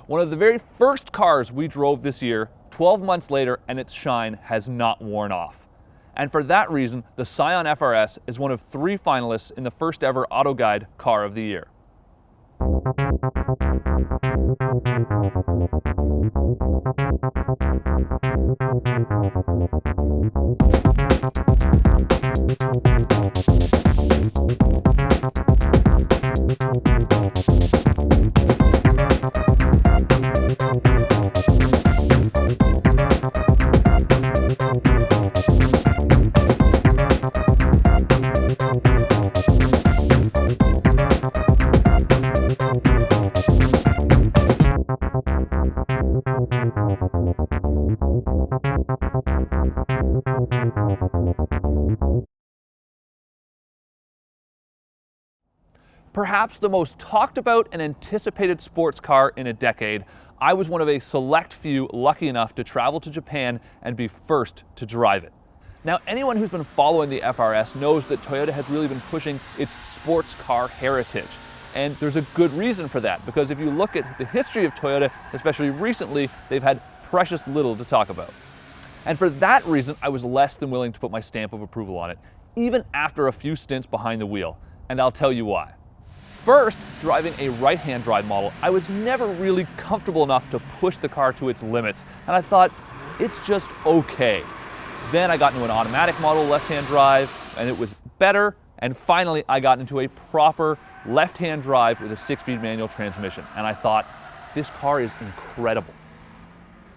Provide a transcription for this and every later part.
One of the very first cars we drove this year, 12 months later, and its shine has not worn off. And for that reason, the Scion FR-S is one of 3 finalists in the first ever AutoGuide Car of the Year. Perhaps the most talked about and anticipated sports car in a decade, I was one of a select few lucky enough to travel to Japan and be first to drive it. Now, anyone who's been following the FR-S knows that Toyota has really been pushing its sports car heritage. And there's a good reason for that, because if you look at the history of Toyota, especially recently, they've had precious little to talk about. And for that reason, I was less than willing to put my stamp of approval on it, even after a few stints behind the wheel. And I'll tell you why. First, driving a right-hand drive model, I was never really comfortable enough to push the car to its limits, and I thought, it's just okay. Then I got into an automatic model left-hand drive, and it was better, and finally I got into a proper left-hand drive with a 6-speed manual transmission, and I thought, this car is incredible.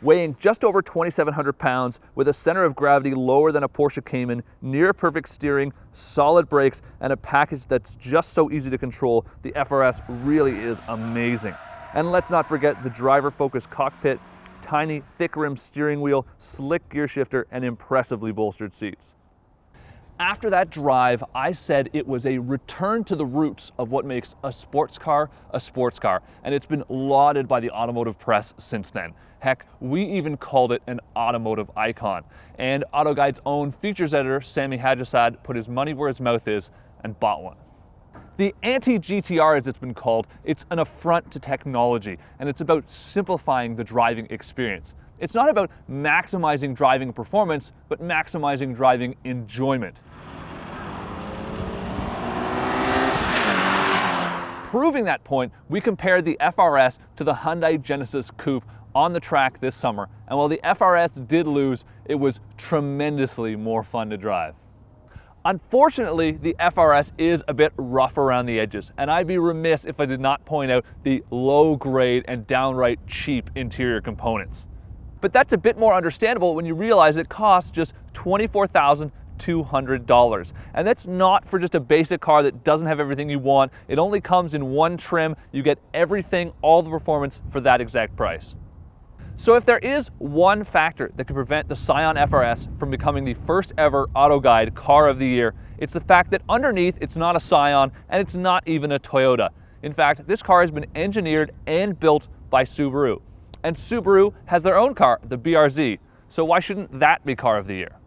Weighing just over 2,700 pounds, with a center of gravity lower than a Porsche Cayman, near perfect steering, solid brakes, and a package that's just so easy to control, the FR-S really is amazing. And let's not forget the driver-focused cockpit, tiny, thick-rimmed steering wheel, slick gear shifter, and impressively bolstered seats. After that drive, I said it was a return to the roots of what makes a sports car, and it's been lauded by the automotive press since then. Heck, we even called it an automotive icon. And AutoGuide's own features editor, Sami Hajisad, put his money where his mouth is and bought one. The anti-GTR, as it's been called, it's an affront to technology, and it's about simplifying the driving experience. It's not about maximizing driving performance, but maximizing driving enjoyment. Proving that point, we compared the FR-S to the Hyundai Genesis Coupe on the track this summer, and while the FR-S did lose, it was tremendously more fun to drive. Unfortunately, the FR-S is a bit rough around the edges, and I'd be remiss if I did not point out the low grade and downright cheap interior components. But that's a bit more understandable when you realize it costs just $24,200. And that's not for just a basic car that doesn't have everything you want. It only comes in one trim. You get everything, all the performance for that exact price. So if there is one factor that could prevent the Scion FR-S from becoming the first ever AutoGuide Car of the Year, it's the fact that underneath it's not a Scion and it's not even a Toyota. In fact, this car has been engineered and built by Subaru. And Subaru has their own car, the BRZ, so why shouldn't that be Car of the Year?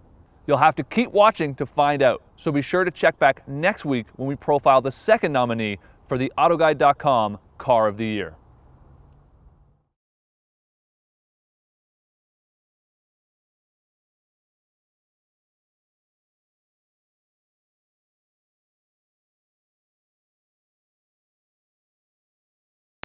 You'll have to keep watching to find out, so be sure to check back next week when we profile the second nominee for the AutoGuide.com Car of the Year.